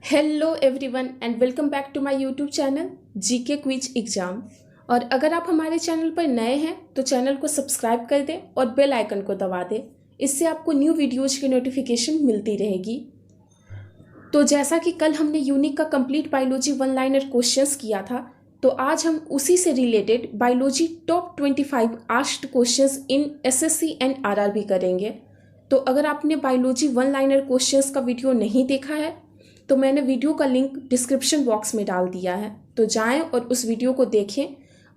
Hello everyone and welcome back to my YouTube channel GK quiz exam. और अगर आप हमारे चैनल पर नए हैं तो चैनल को सब्सक्राइब कर दें और बेल आइकन को दबा दें। इससे आपको न्यू वीडियोज़ की नोटिफिकेशन मिलती रहेगी। तो जैसा कि कल हमने यूनिक का complete biology one liner questions किया था, तो आज हम उसी से related biology top 25 asked questions in SSC and RRB करेंगे। तो अगर आपने बायोलॉजी वन लाइनर क्वेश्चंस का वीडियो नहीं देखा है तो मैंने वीडियो का लिंक डिस्क्रिप्शन बॉक्स में डाल दिया है, तो जाएं और उस वीडियो को देखें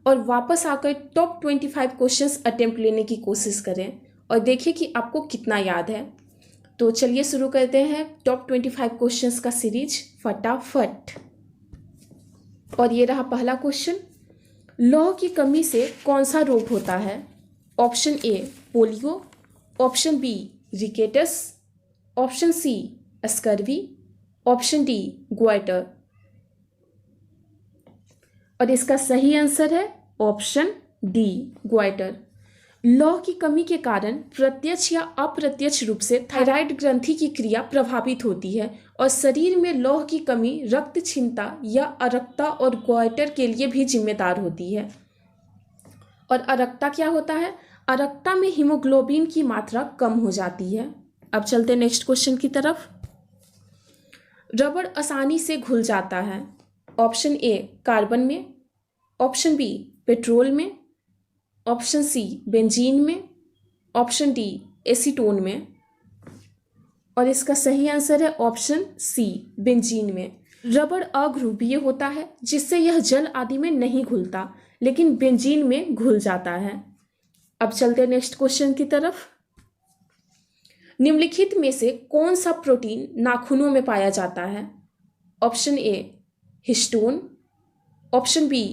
और वापस आकर टॉप 25 क्वेश्चंस अटेम्प्ट लेने की कोशिश करें और देखिए कि आपको कितना याद है। तो चलिए शुरू करते हैं टॉप 25 क्वेश्चंस का सीरीज फटाफट। और ये रहा पहला क्वेश्चन, लौह की कमी से कौन सा रोग होता है? Option A polio, option B rickets, option C scurvy, option D goitre. और इसका सही आंसर है ऑप्शन डी ग्वाइटर। लौह की कमी के कारण प्रत्यक्ष या अप्रत्यक्ष रूप से थायराइड ग्रंथि की क्रिया प्रभावित होती है और शरीर में लौह की कमी रक्त क्षीणता या अरक्ता और ग्वाइटर के लिए भी जिम्मेदार होती है। और अरक्ता क्या होता है? अरक्ता में हीमोग्लोबिन की मात्रा कम हो जाती है। अब चलते नेक्स्ट क्वेश्चन की तरफ। रबड़ आसानी से घुल जाता है। ऑप्शन ए कार्बन में, ऑप्शन बी पेट्रोल में, ऑप्शन सी बेंजीन में, ऑप्शन डी एसीटोन में। और इसका सही आंसर है ऑप्शन सी बेंजीन में। रबड़ अध्रुवीय होता है जिससे यह जल आदि में नहीं घुलता, लेकिन बेंजीन में घुल जाता है। अब चलते हैं नेक्स्ट क्वेश्चन की तरफ। निम्नलिखित में से कौन सा प्रोटीन नाखूनों में पाया जाता है? Option A histone, option B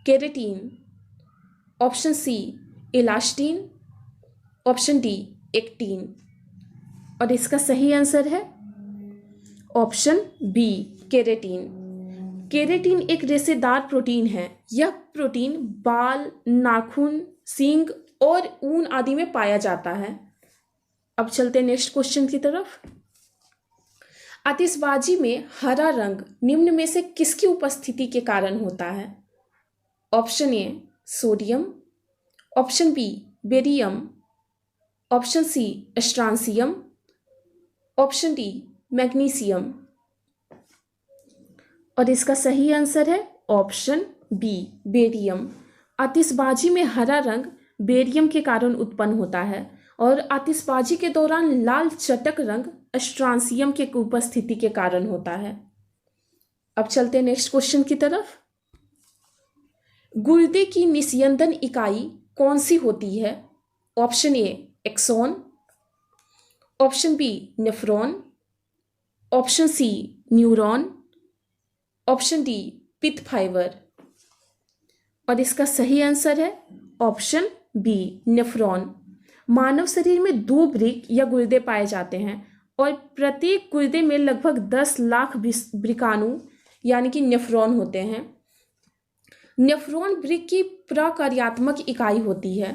keratin, option C elastin, option D actin. और इसका सही आंसर है ऑप्शन बी केराटिन। केराटिन एक रेशेदार प्रोटीन है। यह प्रोटीन बाल, नाखून, सींग और ऊन आदि में पाया जाता है। अब चलते हैं नेक्स्ट क्वेश्चन की तरफ। आतिशबाजी में हरा रंग निम्न में से किसकी उपस्थिति के कारण होता है? Option A sodium, option B barium, option C strontium, option D magnesium. और इसका सही आंसर है ऑप्शन बी बेरियम। आतिशबाजी में हरा रंग बेरियम के कारण उत्पन्न होता है और आतिशबाजी के दौरान लाल चटक रंग स्ट्रांसियम के उपस्थिति के कारण होता है। अब चलते हैं नेक्स्ट क्वेश्चन की तरफ। गुर्दे की निस्यंदन इकाई कौन सी होती है? Option A axon, option B nephron, option C neuron, option D pith fibre. और इसका सही आंसर है ऑप्शन बी नेफ्रॉन। मानव शरीर में 2 वृक्क या गुर्दे पाए जाते हैं और प्रत्येक गुर्दे में लगभग 10 लाख वृकाणु यानी कि नेफ्रॉन होते हैं। नेफ्रॉन वृक्क की प्रकार्यात्मक इकाई होती है।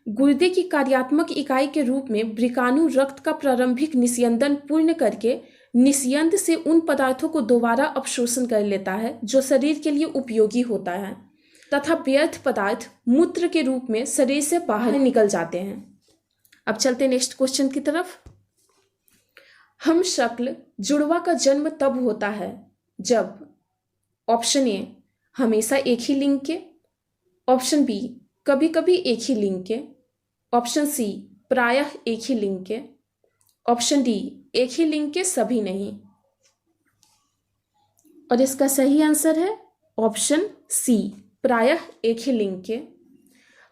गुर्दे की कार्यात्मक इकाई के रूप में वृकाणु रक्त का प्रारंभिक निस्यंदन पूर्ण करके निस्यंद से उन पदार्थों को दोबारा अवशोषण कर लेता है जो शरीर के लिए उपयोगी होता है तथा व्यर्थ पदार्थ मूत्र के रूप में शरीर से बाहर निकल जाते हैं। अब चलते नेक्स्ट क्वेश्चन की तरफ। हम शक्ल जुड़वा का जन्म तब होता है जब ऑप्शन ए हमेशा एक ही लिंग के, ऑप्शन बी कभी कभी एक ही लिंग के, ऑप्शन सी प्रायः एक ही लिंग के, ऑप्शन डी एक ही लिंग के सभी नहीं। और इसका सही आंसर है ऑप्शन सी प्रायः एक ही लिंग के।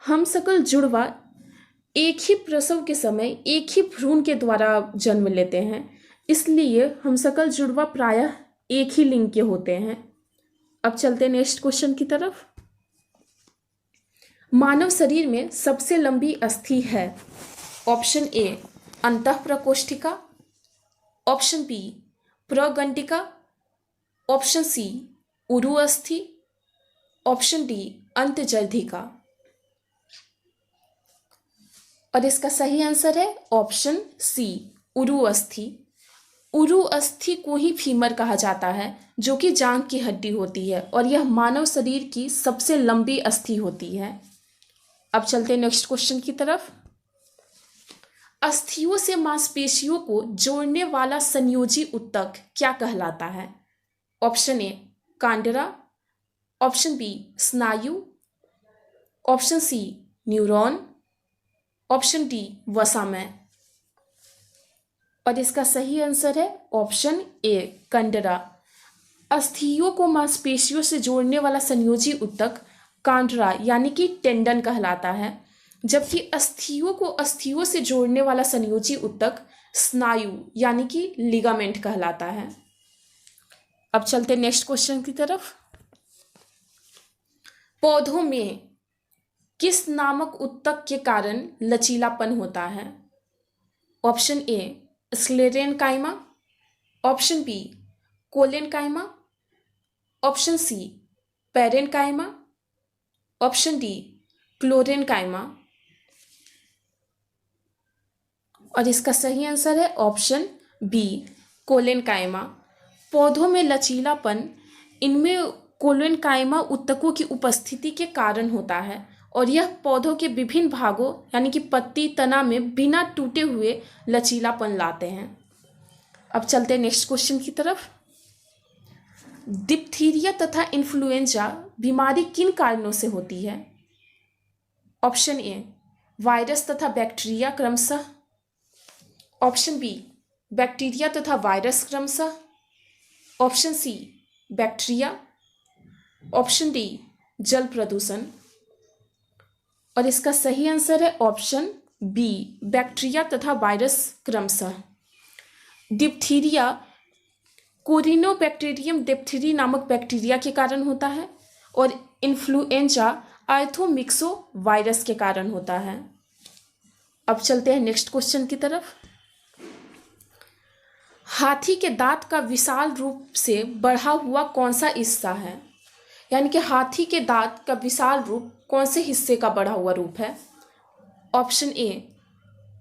हम सकल जुड़वा एक ही प्रसव के समय एक ही भ्रूण के द्वारा जन्म लेते हैं, इसलिए हम सकल जुड़वा प्रायः एक ही लिंग के होते हैं। अब चलते हैं नेक्स्ट क्वेश्चन की तरफ। मानव शरीर में सबसे लंबी अस्थि है। ऑप्शन ए अंतःप्रकोष्ठिका, ऑप्शन बी प्रगंडिका, ऑप्शन सी उरु अस्थि, ऑप्शन डी अंतजर्धिका। और इसका सही आंसर है ऑप्शन सी उरु अस्थि। उरु अस्थि को ही फीमर कहा जाता है, जो कि जांघ की हड्डी होती है और यह मानव शरीर की सबसे लंबी अस्थि होती है। अब चलते हैं नेक्स्ट क्वेश्चन की तरफ। अस्थियों से मांसपेशियों को जोड़ने वाला संयोजी ऊतक क्या कहलाता है? ऑप्शन ए कांडरा, ऑप्शन बी स्नायु, option C neuron, option D वसामय। और इसका सही आंसर है ऑप्शन ए कंडरा। अस्थियों को मांसपेशियों से जोड़ने वाला संयोजी ऊतक कांडरा यानी कि टेंडन कहलाता है, जबकि अस्थियों को अस्थियों से जोड़ने वाला संयोजी ऊतक स्नायु यानी कि लिगामेंट कहलाता है। अब चलते नेक्स्ट क्वेश्चन की तरफ। पौधों में किस नामक ऊतक के कारण लचीलापन होता है? Option A sclerenchyma, option B collenchyma, option C parenchyma, option D chlorenchyma. और इसका सही आंसर है ऑप्शन बी कोलेनकाइमा। पौधों में लचीलापन इनमें कोलेनकाइमा ऊतकों की उपस्थिति के कारण होता है और यह पौधों के विभिन्न भागों यानी कि पत्ती तना में बिना टूटे हुए लचीलापन लाते हैं। अब चलते हैं नेक्स्ट क्वेश्चन की तरफ। डिप्थीरिया तथा इन्फ्लुएंजा बीमारी किन कारणों से होती है? ऑप्शन ए वायरस तथा बैक्टीरिया क्रमशः, ऑप्शन बी बैक्टीरिया तथा वायरस क्रमशः, option C bacteria, option D जल प्रदूषण। और इसका सही आंसर है ऑप्शन बी बैक्टीरिया तथा वायरस क्रमशः। डिप्थीरिया कोरिनोबैक्टीरियम डिप्थीरी नामक बैक्टीरिया के कारण होता है और इन्फ्लुएंजा आर्थोमिक्सो वायरस के कारण होता है। अब चलते हैं नेक्स्ट क्वेश्चन की तरफ। हाथी के दांत का विशाल रूप से बढ़ा हुआ कौन सा हिस्सा है? यानी कि हाथी के दांत का विशाल रूप कौन से हिस्से का बढ़ा हुआ रूप है? ऑप्शन ए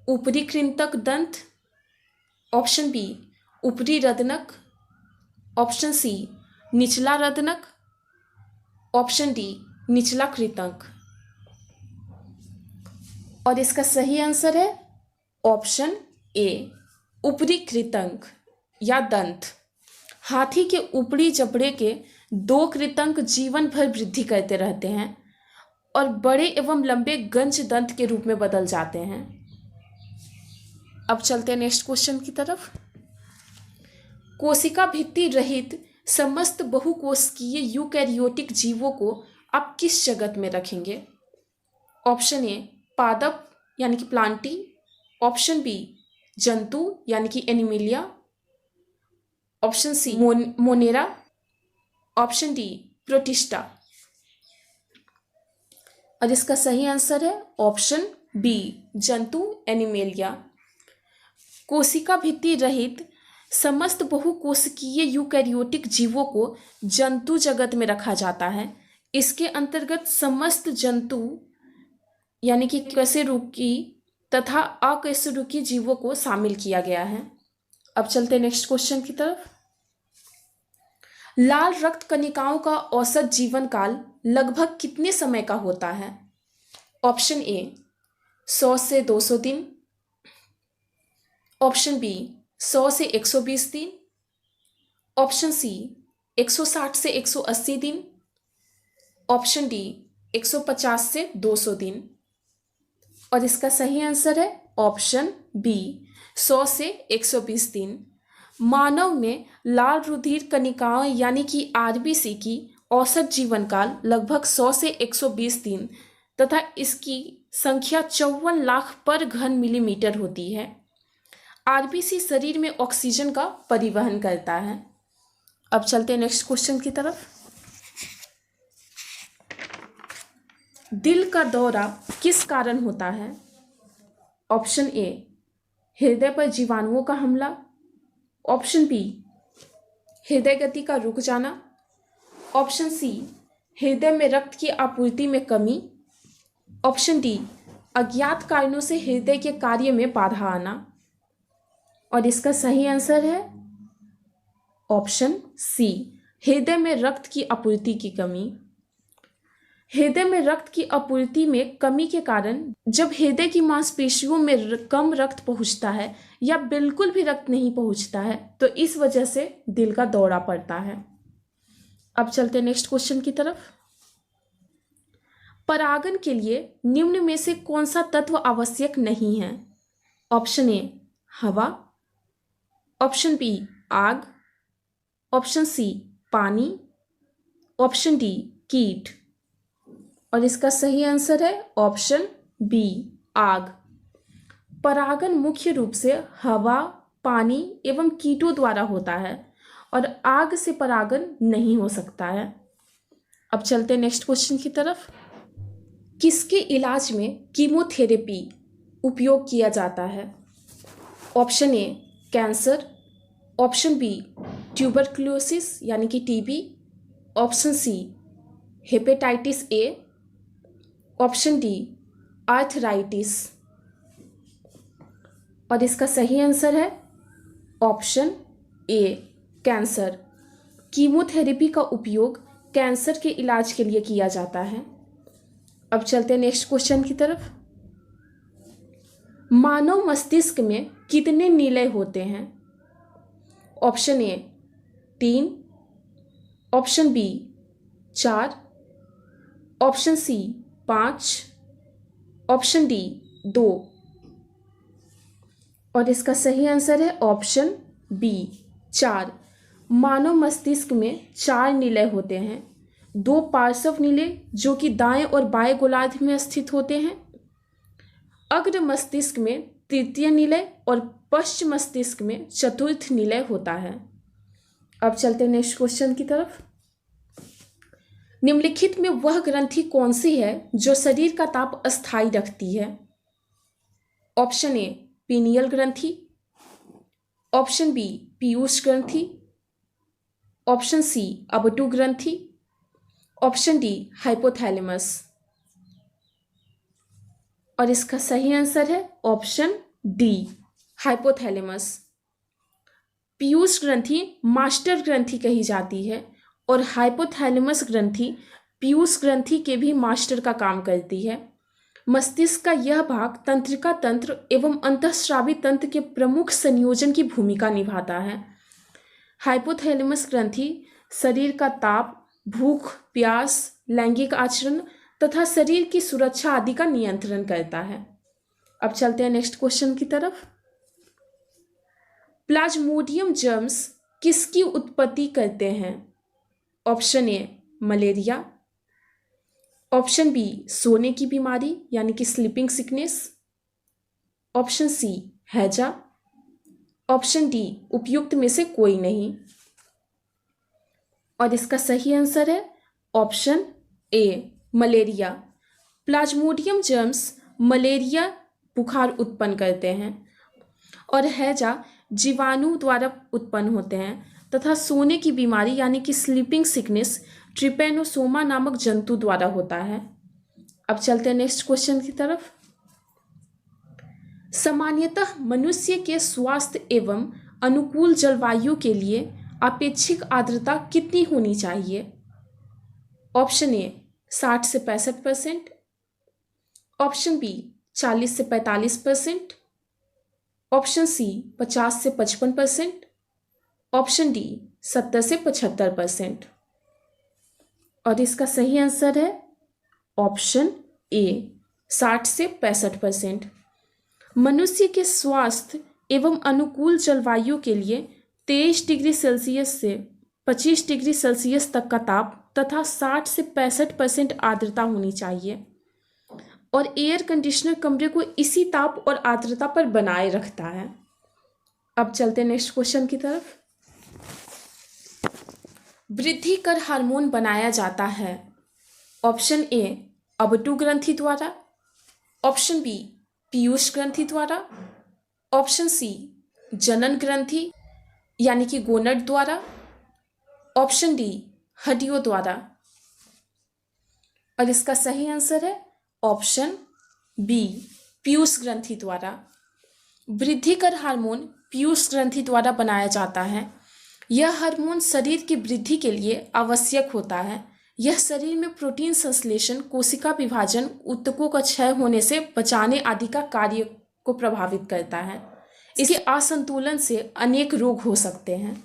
ऊपरी कृंतक दंत, ऑप्शन बी ऊपरी रदनक, ऑप्शन सी निचला रदनक, ऑप्शन डी निचला कृतंक। और इसका सही आंसर है ऑप्शन ए ऊपरी कृतंक या दंत। हाथी के ऊपरी जबड़े के 2 कृतंक जीवन भर वृद्धि करते रहते हैं और बड़े एवं लंबे गंज दंत के रूप में बदल जाते हैं। अब चलते हैं नेक्स्ट क्वेश्चन की तरफ। कोशिका भित्ति रहित समस्त बहुकोशिकीय यूकैरियोटिक जीवों को आप किस जगत में रखेंगे? ऑप्शन ए पादप यानी कि प्लांटी, ऑप्शन बी जंतु यानी कि animalia, option C monera, option D protista. और इसका सही आंसर है ऑप्शन बी जंतु एनिमेलिया। कोशिका भित्ति रहित समस्त बहुकोशिकीय यूकैरियोटिक जीवों को जंतु जगत में रखा जाता है। इसके अंतर्गत समस्त जंतु यानी कि कशेरुकी तथा अकशेरुकी जीवों को शामिल किया गया है। अब चलते हैं नेक्स्ट क्वेश्चन की तरफ। लाल रक्त कणिकाओं का औसत जीवन काल लगभग कितने समय का होता है? ऑप्शन ए 100 से 200 दिन, ऑप्शन बी 100 से 120 दिन, ऑप्शन सी 160 से 180 दिन, ऑप्शन डी 150 से 200 दिन। और इसका सही आंसर है ऑप्शन बी 100 से 120 दिन। मानव में लाल रुधिर कणिकाओं यानी कि आरबीसी की औसत जीवन काल लगभग 100 से 120 दिन तथा इसकी संख्या 54 लाख पर घन मिलीमीटर होती है। आरबीसी शरीर में ऑक्सीजन का परिवहन करता है। अब चलते हैं नेक्स्ट क्वेश्चन की तरफ। दिल का दौरा किस कारण होता है? ऑप्शन ए हृदय पर जीवाणुओं का हमला, ऑप्शन बी हृदय गति का रुक जाना, ऑप्शन सी हृदय में रक्त की आपूर्ति में कमी, ऑप्शन डी अज्ञात कारणों से हृदय के कार्य में बाधा आना। और इसका सही आंसर है ऑप्शन सी, हृदय में रक्त की आपूर्ति की कमी। हृदय में रक्त की आपूर्ति में कमी के कारण जब हृदय की मांसपेशियों में कम रक्त पहुंचता है या बिल्कुल भी रक्त नहीं पहुंचता है तो इस वजह से दिल का दौरा पड़ता है। अब चलते नेक्स्ट क्वेश्चन की तरफ। परागन के लिए निम्न में से कौन सा तत्व आवश्यक नहीं है? ऑप्शन ए हवा, ऑप्शन बी आग, ऑप्शन सी पानी, ऑप्शन डी कीट। और इसका सही आंसर है ऑप्शन बी आग। परागन मुख्य रूप से हवा, पानी एवं कीटों द्वारा होता है और आग से परागन नहीं हो सकता है। अब चलते नेक्स्ट क्वेश्चन की तरफ। किसके इलाज में कीमोथेरेपी उपयोग किया जाता है? Option A cancer, option B tuberculosis यानी कि TB, option C hepatitis A, option D arthritis. और इसका सही आंसर है ऑप्शन ए कैंसर। कीमोथेरेपी का उपयोग कैंसर के इलाज के लिए किया जाता है। अब चलते हैं नेक्स्ट क्वेश्चन की तरफ। मानव मस्तिष्क में कितने नीले होते हैं? Option A 3, option B 4, option C 5, option D 2। और इसका सही आंसर है ऑप्शन बी 4। मानव मस्तिष्क में 4 नीले होते हैं। 2 पार्श्व नीले जो कि दाएं और बाएं गोलार्ध में स्थित होते हैं। अग्र मस्तिष्क में तृतीय नीले और पश्चिम मस्तिष्क में चतुर्थ नीले होता है। अब चलते हैं नेक्स्ट क्वेश्चन की तरफ। निम्नलिखित में वह ग्रंथि कौन सी है जो शरीर का ताप अस्थायी रखती है? ऑप्शन ए पीनियल ग्रंथि, ऑप्शन बी पीयूष ग्रंथि, ऑप्शन सी अबटू ग्रंथि, ऑप्शन डी हाइपोथैलेमस। और इसका सही आंसर है ऑप्शन डी हाइपोथैलेमस। पीयूष ग्रंथि मास्टर ग्रंथि कही जाती है और हाइपोथैलेमस ग्रंथि पीयूष ग्रंथि के भी मास्टर का काम करती है। मस्तिष्क का यह भाग तंत्रिका तंत्र एवं अंतःस्रावी तंत्र के प्रमुख संयोजन की भूमिका निभाता है। हाइपोथैलेमस ग्रंथि शरीर का ताप, भूख, प्यास, लैंगिक आचरण तथा शरीर की सुरक्षा आदि का नियंत्रण करता है। अब चलते हैं नेक्स्ट क्वेश्चन की तरफ। प्लाज्मोडियम जर्म्स किसकी उत्पत्ति करते हैं? Option A malaria, option B सोने की बीमारी यानी कि स्लीपिंग सिकनेस, ऑप्शन सी हैजा, ऑप्शन डी उपयुक्त में से कोई नहीं। और इसका सही आंसर है option A malaria. Plasmodium germs malaria बुखार उत्पन्न करते हैं और हैजा जीवाणु द्वारा उत्पन्न होते हैं तथा सोने की बीमारी यानी कि स्लीपिंग सिकनेस ट्रिपेनोसोमा नामक जंतु द्वारा होता है। अब चलते हैं नेक्स्ट क्वेश्चन की तरफ। सामान्यतः मनुष्य के स्वास्थ्य एवं अनुकूल जलवायु के लिए अपेक्षिक आर्द्रता कितनी होनी चाहिए? ऑप्शन ए 60 से 65%, ऑप्शन बी 40 से 45%, ऑप्शन सी 50 से 55%, ऑप्शन डी 70 से 75%। और इसका सही आंसर है ऑप्शन ए 60 से 65%। मनुष्य के स्वास्थ्य एवं अनुकूल जलवायु के लिए 23 डिग्री सेल्सियस से 25 डिग्री सेल्सियस तक का ताप तथा 60 से 65% आर्द्रता होनी चाहिए और एयर कंडीशनर कमरे को इसी ताप और आर्द्रता पर बनाए रखता है। अब चलते हैं नेक्स्ट क्वेश्चन की तरफ। वृद्धिकर हार्मोन बनाया जाता है ऑप्शन ए अबटू ग्रंथि द्वारा, ऑप्शन बी पीयूष ग्रंथि द्वारा, ऑप्शन सी जनन ग्रंथि यानी कि गोनड द्वारा, ऑप्शन डी हड्डियों द्वारा। और इसका सही आंसर है ऑप्शन बी पीयूष ग्रंथि द्वारा। वृद्धिकर हार्मोन पीयूष ग्रंथि द्वारा बनाया जाता है। यह हार्मोन शरीर की वृद्धि के लिए आवश्यक होता है। यह शरीर में प्रोटीन संश्लेषण, कोशिका विभाजन, ऊतकों का क्षय होने से बचाने आदि का कार्य को प्रभावित करता है। इसके असंतुलन से अनेक रोग हो सकते हैं।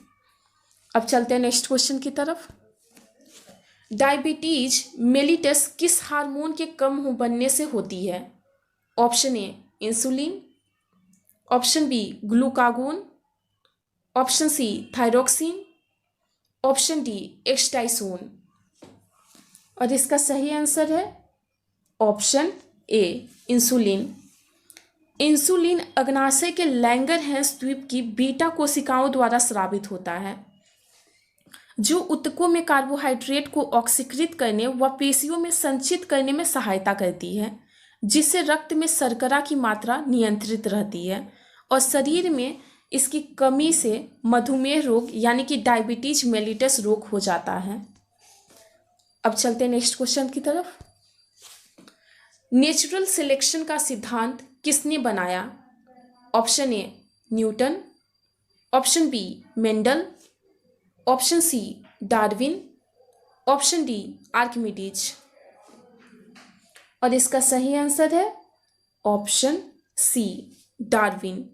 अब चलते हैं नेक्स्ट क्वेश्चन की तरफ। डायबिटीज मेलिटस किस हार्मोन के कम हो बनने से होती है? Option A insulin, option B glucagon, option C thyroxine, option D ecdysone. और इसका सही आंसर है ऑप्शन ए इंसुलिन। इंसुलिन अग्नाशय के लैंगरहैंस द्वीप की बीटा कोशिकाओं द्वारा स्रावित होता है, जो ऊतकों में कार्बोहाइड्रेट को ऑक्सीकृत करने व पेशियों में संचित करने में सहायता करती है, जिससे रक्त में शर्करा की मात्रा नियंत्रित रहती है और शरीर में इसकी कमी से मधुमेह रोग यानी कि डायबिटीज मेलिटस रोग हो जाता है। अब चलते हैं नेक्स्ट क्वेश्चन की तरफ। नेचुरल सिलेक्शन का सिद्धांत किसने बनाया? Option A Newton, option B Mendel, option C Darwin, option D Archimedes. और इसका सही आंसर है option C Darwin.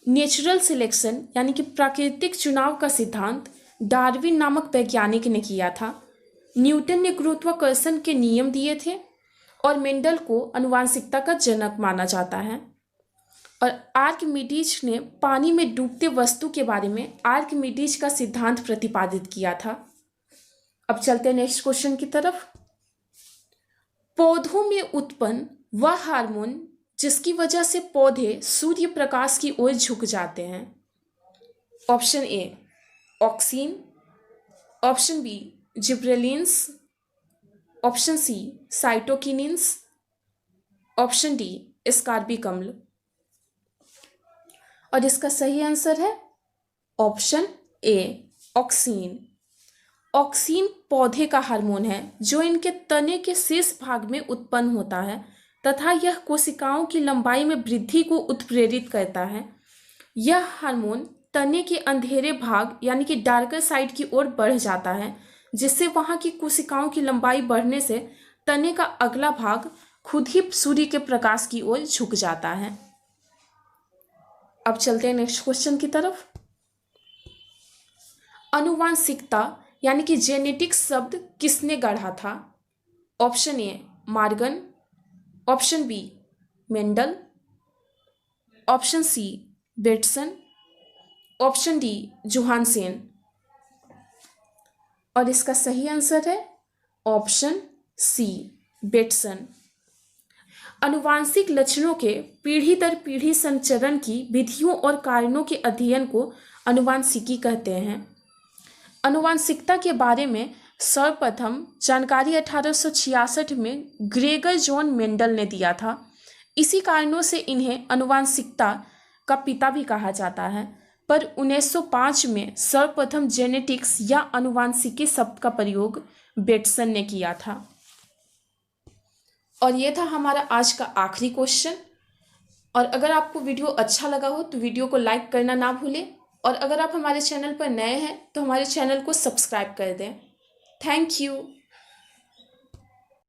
Natural selection यानी कि प्राकृतिक चुनाव का सिद्धांत डार्विन नामक वैज्ञानिक ने किया था। न्यूटन ने गुरुत्वाकर्षण के नियम दिए थे और मेंडल को आनुवांशिकता का जनक माना जाता है। और आर्किमिडीज ने पानी में डूबते वस्तु के बारे में आर्किमिडीज का सिद्धांत प्रतिपादित किया था। अब चलते हैं नेक्स्ट क्वेश्चन की तरफ। पौधों में उत्पन्न वह हार्मोन जिसकी वजह से पौधे सूर्य प्रकाश की ओर झुक जाते हैं? Option A auxin, option B gibberellins, option C cytokinins, option D ascorbic अम्ल। और इसका सही आंसर है ऑप्शन ए ऑक्सीन। ऑक्सीन पौधे का हार्मोन है जो इनके तने के शीर्ष भाग में उत्पन्न होता है तथा यह कोशिकाओं की लंबाई में वृद्धि को उत्प्रेरित करता है। यह हार्मोन तने के अंधेरे भाग यानी कि डार्कर साइड की ओर बढ़ जाता है, जिससे वहां की कोशिकाओं की लंबाई बढ़ने से तने का अगला भाग खुद ही सूर्य के प्रकाश की ओर झुक जाता है। अब चलते हैं नेक्स्ट क्वेश्चन की तरफ। आनुवांशिकता यानी कि जेनेटिक्स शब्द किसने गढ़ा था? Option A Morgan, option B Mendel, option C Bateson, option D Johannsen. और इसका सही आंसर है ऑप्शन सी बेटसन। आनुवांशिक लक्षणों के पीढ़ी दर पीढ़ी संचरण की विधियों और कारणों के अध्ययन को आनुवांशिकी कहते हैं। आनुवांशिकता के बारे में सर्वप्रथम जानकारी 1866 में ग्रेगर जॉन मेंडल ने दिया था। इसी कारणों से इन्हें आनुवांशिकता का पिता भी कहा जाता है, पर 1905 में सर्वप्रथम जेनेटिक्स या आनुवांशिकी शब्द का प्रयोग बेटसन ने किया था। और ये था हमारा आज का आखिरी क्वेश्चन। और अगर आपको वीडियो अच्छा लगा हो तो वीडियो को लाइक करना ना भूलें, और अगर आप हमारे चैनल पर नए हैं तो हमारे चैनल को सब्सक्राइब कर दें। Thank you.